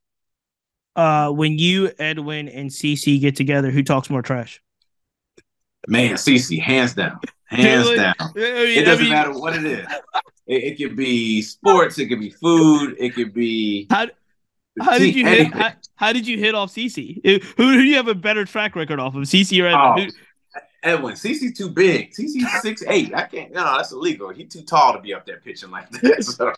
When you, Edwin, and CC get together, who talks more trash? Man, CC, hands down, hands Really? down. It doesn't matter what it is. It could be sports, it could be food, it could be how how did you hit? anything. How did you hit off CC? Who do you have a better track record off of, CC or Edwin? Oh, Edwin, CC's too big. CC's 6'8". I can't. No, that's illegal. He's too tall to be up there pitching like that. So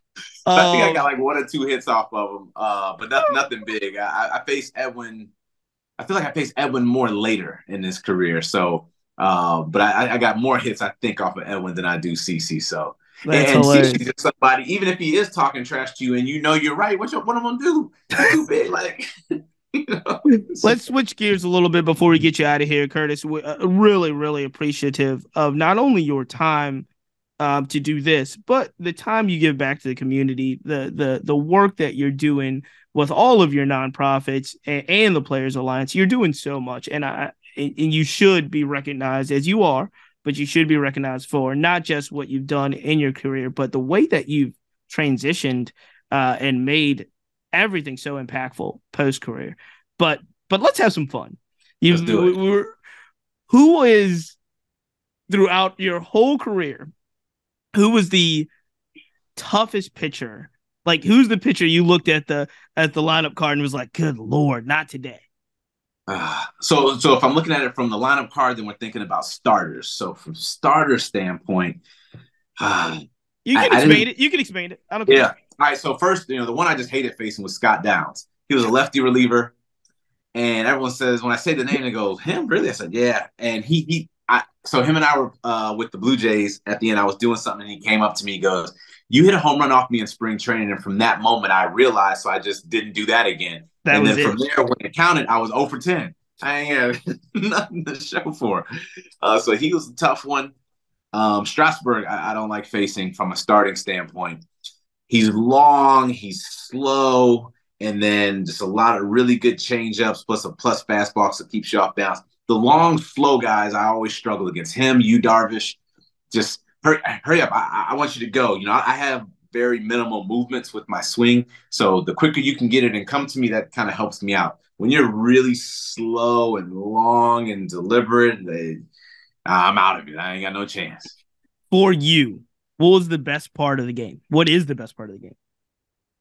I think I got like 1 or 2 hits off of him, but nothing big. I faced Edwin. I feel like I faced Edwin more later in his career. So, but I got more hits I think off of Edwin than I do CC. So, That's and hilarious. CC's just somebody. Even if he is talking trash to you and you know you're right, what am I gonna do? He's too big. Like. You know? Let's switch gears a little bit before we get you out of here, Curtis. We're really, really appreciative of not only your time to do this, but the time you give back to the community, the work that you're doing with all of your nonprofits and the Players Alliance. You're doing so much, and you should be recognized as you are, but you should be recognized for not just what you've done in your career, but the way that you've transitioned and made everything so impactful post career. But let's have some fun. Let's do it. Who is throughout your whole career? Who was the toughest pitcher? Like, who's the pitcher you looked at the lineup card and was like, "Good Lord, not today." So if I'm looking at it from the lineup card, then we're thinking about starters. So from starter standpoint, you can explain it. You can explain it. I don't care. Yeah. All right. So first, the one I just hated facing was Scott Downs. He was a lefty reliever, and everyone says when I say the name, they go, "Him, really?" I said, "Yeah." And so him and I were with the Blue Jays at the end. I was doing something, and he came up to me. He goes, "You hit a home run off me in spring training," and from that moment, I realized. So I just didn't do that again. And then from there, when it counted, I was 0 for 10. I ain't had nothing to show for. So he was a tough one. Strasburg, I don't like facing from a starting standpoint. He's long, he's slow, and then just a lot of really good changeups plus fastballs that keeps you off balance. The long, slow guys, I always struggle against him. You, Darvish, just hurry up. I want you to go. I have very minimal movements with my swing, so the quicker you can get it and come to me, that kind of helps me out. When you're really slow and long and deliberate, I'm out of it. I ain't got no chance. For you, what was the best part of the game? What is the best part of the game?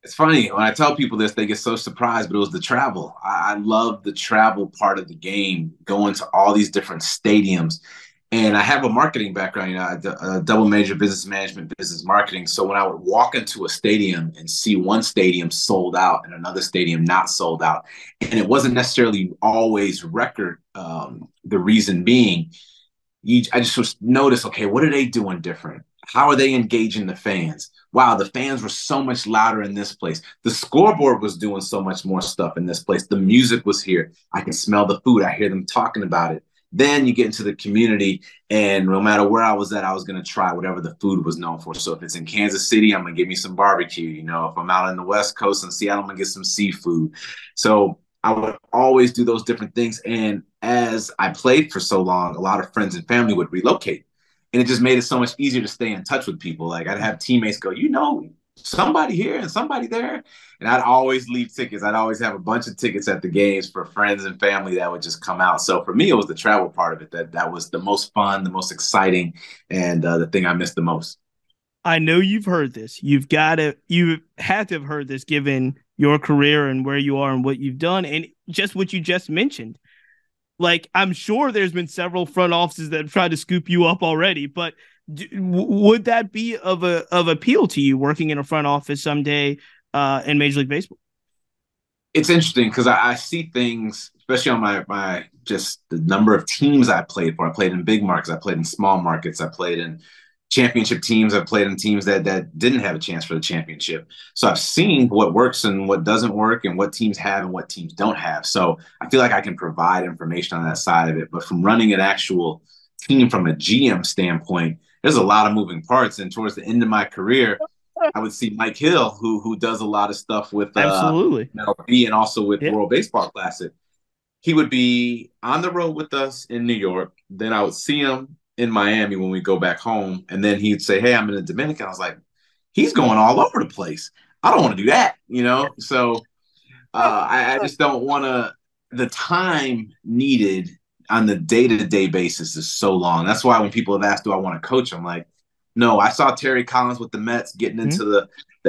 It's funny. When I tell people this, they get so surprised, but it was the travel. I love the travel part of the game, going to all these different stadiums. And I have a marketing background, a double major business management, business marketing. So when I would walk into a stadium and see one stadium sold out and another stadium not sold out, and it wasn't necessarily always record, the reason being, I just noticed, okay, what are they doing different? How are they engaging the fans? Wow, the fans were so much louder in this place. The scoreboard was doing so much more stuff in this place. The music was here. I can smell the food. I hear them talking about it. Then you get into the community, and no matter where I was at, I was going to try whatever the food was known for. So if it's in Kansas City, I'm going to give me some barbecue. If I'm out in the West Coast in Seattle, I'm going to get some seafood. So I would always do those different things. And as I played for so long, a lot of friends and family would relocate. And it just made it so much easier to stay in touch with people. Like I'd have teammates go, somebody here and somebody there. And I'd always leave tickets. I'd always have a bunch of tickets at the games for friends and family that would just come out. So for me, it was the travel part of it that was the most fun, the most exciting, and the thing I missed the most. I know you've heard this. You had to have heard this given your career and where you are and what you've done and just what you just mentioned. Like, I'm sure there's been several front offices that have tried to scoop you up already, but would that be of appeal to you working in a front office someday in Major League Baseball? It's interesting because I see things, especially on my just the number of teams I played for. I played in big markets. I played in small markets. I played in championship teams. I played in teams that didn't have a chance for the championship. So I've seen what works and what doesn't work and what teams have and what teams don't have. So I feel like I can provide information on that side of it. But from running an actual team from a GM standpoint, there's a lot of moving parts. And towards the end of my career, I would see Mike Hill, who does a lot of stuff with absolutely MLB and also with World Baseball Classic. He would be on the road with us in New York. Then I would see him in Miami when we go back home. And then he'd say, "Hey, I'm in the Dominican." I was like, he's going all over the place. I don't want to do that, So I just don't want to. The time needed on the day-to-day basis is so long. That's why when people have asked, do I want to coach? I'm like, no. I saw Terry Collins with the Mets getting into the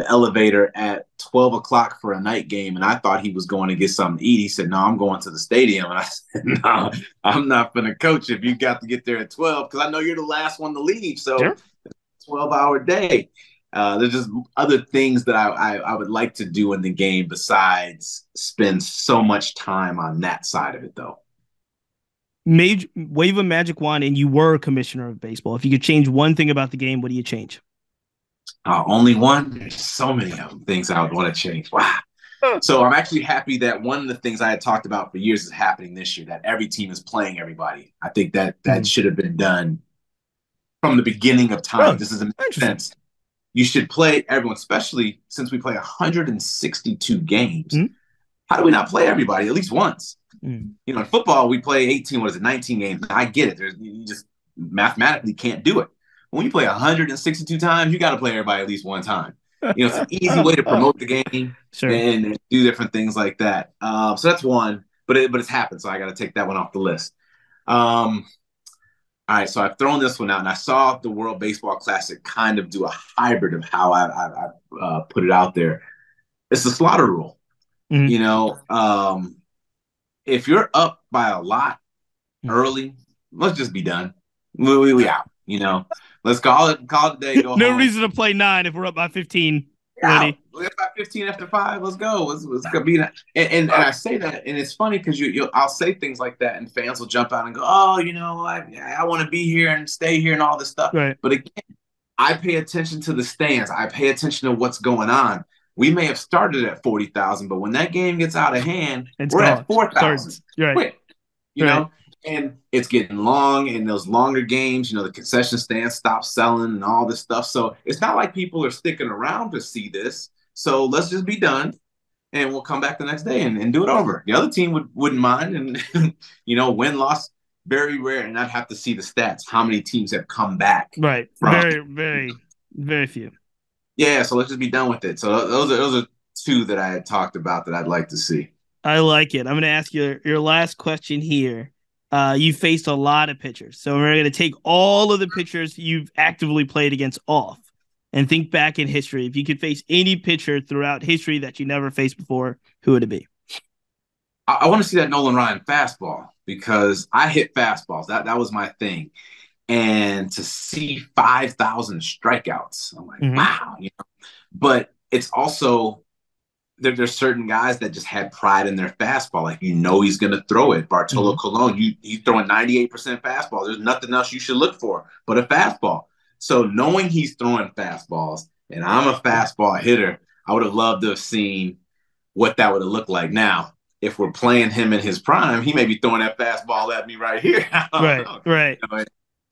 elevator at 12 o'clock for a night game, and I thought he was going to get something to eat. He said, no, I'm going to the stadium. And I said, no, I'm not going to coach if you got to get there at 12 because I know you're the last one to leave. So Sure. 12-hour day. There's just other things that I would like to do in the game besides spend so much time on that side of it, though. Wave a magic wand, and you were commissioner of baseball. If you could change one thing about the game, what do you change? Only one? There's so many things I would want to change. Wow. So I'm actually happy that one of the things I had talked about for years is happening this year, that every team is playing everybody. I think that should have been done from the beginning of time. This doesn't make sense. You should play everyone, especially since we play 162 games. How do we not play everybody at least once? In football, we play 19 games. I get it. You just mathematically can't do it. When you play 162 times, you got to play everybody at least one time. It's an easy way to promote the game and do different things like that. So that's one, but it's happened. So I got to take that one off the list. All right, so I've thrown this one out, and I saw the World Baseball Classic kind of do a hybrid of how I put it out there. It's the slaughter rule. If you're up by a lot early, let's just be done. We out. Let's call it a day. Go no home. Reason to play 9 if we're up by 15. Ready? We're up by 15 after 5. Let's go. Let's go be that. And I say that, and it's funny because I'll say things like that, and fans will jump out and go, "Oh, I want to be here and stay here and all this stuff." Right. But again, I pay attention to the stands. I pay attention to what's going on. We may have started at 40,000, but when that game gets out of hand, we're at 4,000. Right. Quick, know, and it's getting long. And those longer games, the concession stands stop selling and all this stuff. So it's not like people are sticking around to see this. So let's just be done, and we'll come back the next day and do it over. The other team wouldn't mind, and win loss very rare, and I'd have to see the stats. How many teams have come back? Right. Very, very, very few. Yeah, so let's just be done with it. So those are two that I had talked about that I'd like to see. I like it. I'm going to ask you your last question here. You faced a lot of pitchers, so we're going to take all of the pitchers you've actively played against off and think back in history. If you could face any pitcher throughout history that you never faced before, who would it be? I want to see that Nolan Ryan fastball because I hit fastballs. That was my thing. And to see 5,000 strikeouts, I'm like, wow. But it's also there's certain guys that just had pride in their fastball. Like, he's going to throw it. Bartolo Colon, he's throwing 98% fastball. There's nothing else you should look for but a fastball. So knowing he's throwing fastballs and I'm a fastball hitter, I would have loved to have seen what that would have looked like. Now, if we're playing him in his prime, he may be throwing that fastball at me right here. Right.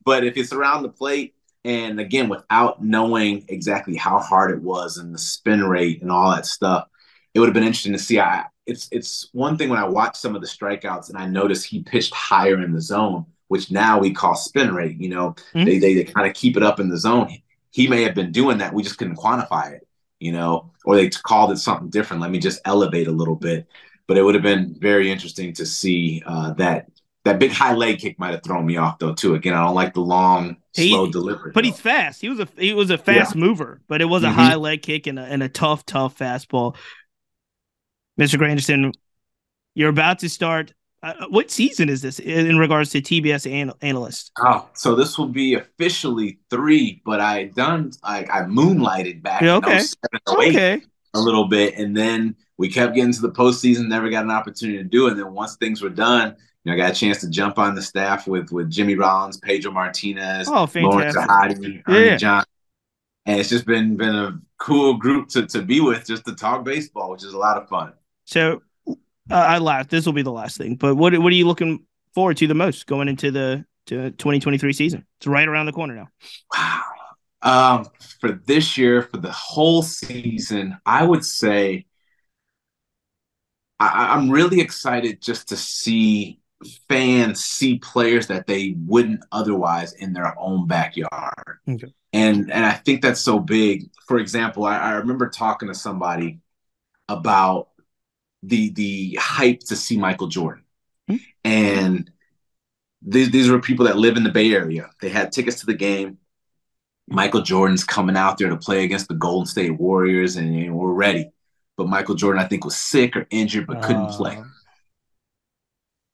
But if it's around the plate, and again, without knowing exactly how hard it was and the spin rate and all that stuff, it would have been interesting to see. It's one thing when I watch some of the strikeouts and I notice he pitched higher in the zone, which now we call spin rate. They kind of keep it up in the zone. He may have been doing that. We just couldn't quantify it, or they called it something different. Let me just elevate a little bit. But it would have been very interesting to see that big high leg kick might have thrown me off though too. Again, I don't like the long, slow delivery. But he's fast. He was a fast mover, but it was a high leg kick and a tough fastball. Mr. Granderson, you're about to start. What season is this in regards to TBS analyst? Oh, so this will be officially 3, but I moonlighted back in 07, 08 a little bit, and then we kept getting to the postseason, never got an opportunity to do it. And then once things were done, I got a chance to jump on the staff with Jimmy Rollins, Pedro Martinez, Lawrence Zahadi, Ernie John. And it's just been a cool group to be with, just to talk baseball, which is a lot of fun. So I laughed. This will be the last thing. But what are you looking forward to the most going into the 2023 season? It's right around the corner now. Wow. For this year, for the whole season, I would say I'm really excited just to see fans see players that they wouldn't otherwise in their own backyard. Okay. And I think that's so big. For example, I remember talking to somebody about the hype to see Michael Jordan. Hmm. And these were people that live in the Bay Area. They had tickets to the game. Michael Jordan's coming out there to play against the Golden State Warriors, and we're ready. But Michael Jordan, I think, was sick or injured, but couldn't play.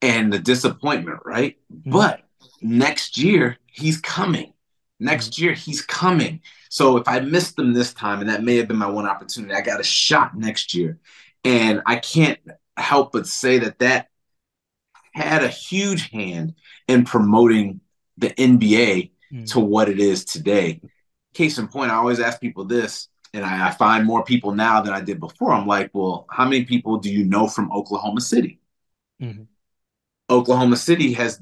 And the disappointment, right? But next year, he's coming. Next year, he's coming. So if I missed them this time, and that may have been my one opportunity, I got a shot next year. And I can't help but say that had a huge hand in promoting the NBA to what it is today. Case in point, I always ask people this, and I find more people now than I did before. I'm like, well, how many people do you know from Oklahoma City? Oklahoma City has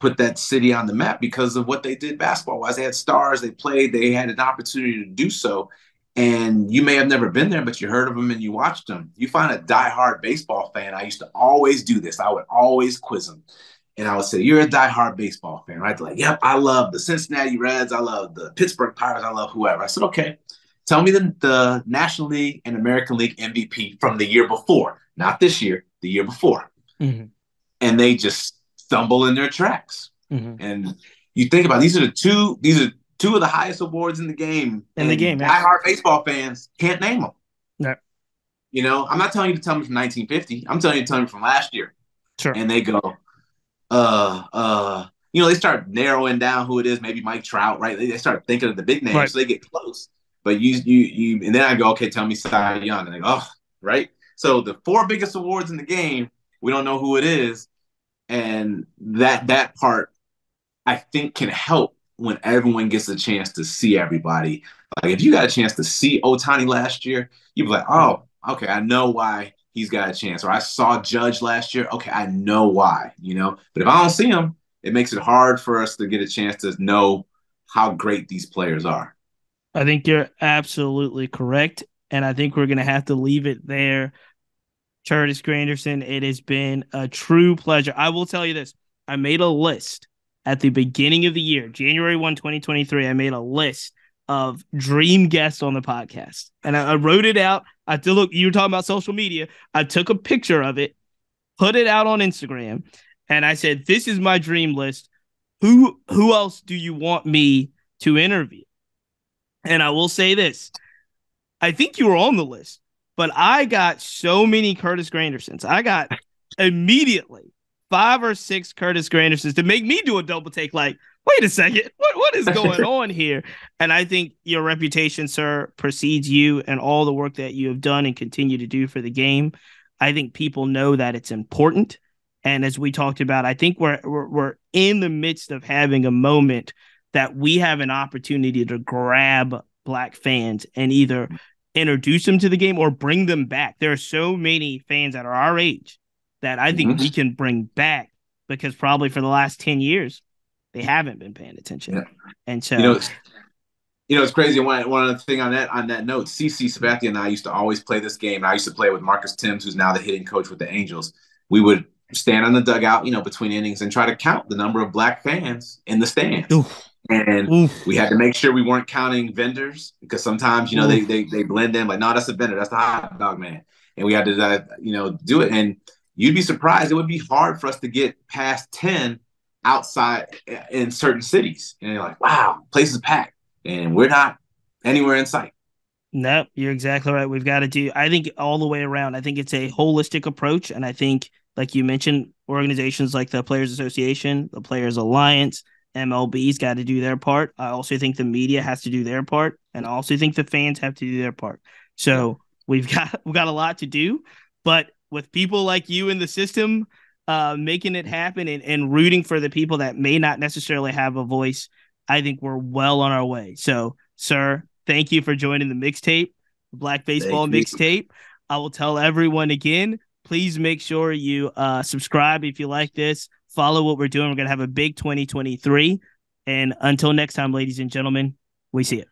put that city on the map because of what they did basketball-wise. They had stars, they played, they had an opportunity to do so. And you may have never been there, but you heard of them and you watched them. You find a diehard baseball fan. I used to always do this. I would always quiz them. And I would say, you're a diehard baseball fan, right? They're like, yep, I love the Cincinnati Reds. I love the Pittsburgh Pirates. I love whoever. I said, okay, tell me the National League and American League MVP from the year before. Not this year, the year before. And they just stumble in their tracks. And you think about it, these are two of the highest awards in the game. Diehard baseball fans can't name them. No. You know, I'm not telling you to tell me from 1950. I'm telling you to tell me from last year. Sure. And they go, they start narrowing down who it is, maybe Mike Trout, right? They start thinking of the big names, so they get close. But you and then I go, okay, tell me Cy Young. And they go, oh, right? So the 4 biggest awards in the game, we don't know who it is. And that part, I think, can help when everyone gets a chance to see everybody. Like if you got a chance to see Ohtani last year, you'd be like, oh, okay, I know why he's got a chance. Or I saw Judge last year. Okay, I know why, But if I don't see him, it makes it hard for us to get a chance to know how great these players are. I think you're absolutely correct. And I think we're going to have to leave it there. Curtis Granderson, it has been a true pleasure. I will tell you this. I made a list at the beginning of the year, January 1, 2023. I made a list of dream guests on the podcast. And I wrote it out. You were talking about social media. I took a picture of it, put it out on Instagram, and I said, this is my dream list. Who else do you want me to interview? And I will say this. I think you were on the list. But I got so many Curtis Grandersons. I got immediately 5 or 6 Curtis Grandersons to make me do a double take. Like, wait a second, what is going on here? And I think your reputation, sir, precedes you and all the work that you have done and continue to do for the game. I think people know that it's important. And as we talked about, I think we're in the midst of having a moment that we have an opportunity to grab Black fans and either introduce them to the game or bring them back. There are so many fans that are our age that I think we can bring back because probably for the last 10 years, they haven't been paying attention. Yeah. And so, it's crazy. One other thing on that note, CC Sabathia and I used to always play this game. I used to play with Marcus Timms, who's now the hitting coach with the Angels. We would stand on the dugout, between innings and try to count the number of Black fans in the stands. Oof. And we had to make sure we weren't counting vendors because sometimes, they blend in like, no, that's a vendor. That's the hot dog man. And we had to, do it. And you'd be surprised. It would be hard for us to get past 10 outside in certain cities. And you're like, wow, place is packed and we're not anywhere in sight. No, you're exactly right. We've got to do, I think all the way around, I think it's a holistic approach. And I think, like you mentioned, organizations like the Players Association, the Players Alliance, MLB's got to do their part. I also think the media has to do their part, and I also think the fans have to do their part. So we've got a lot to do, but with people like you in the system, making it happen and rooting for the people that may not necessarily have a voice, I think we're well on our way. So, sir, thank you for joining the Mixtape, Black Baseball Mixtape. I will tell everyone again, please make sure you subscribe if you like this. Follow what we're doing. We're going to have a big 2023. And until next time, ladies and gentlemen, we see it.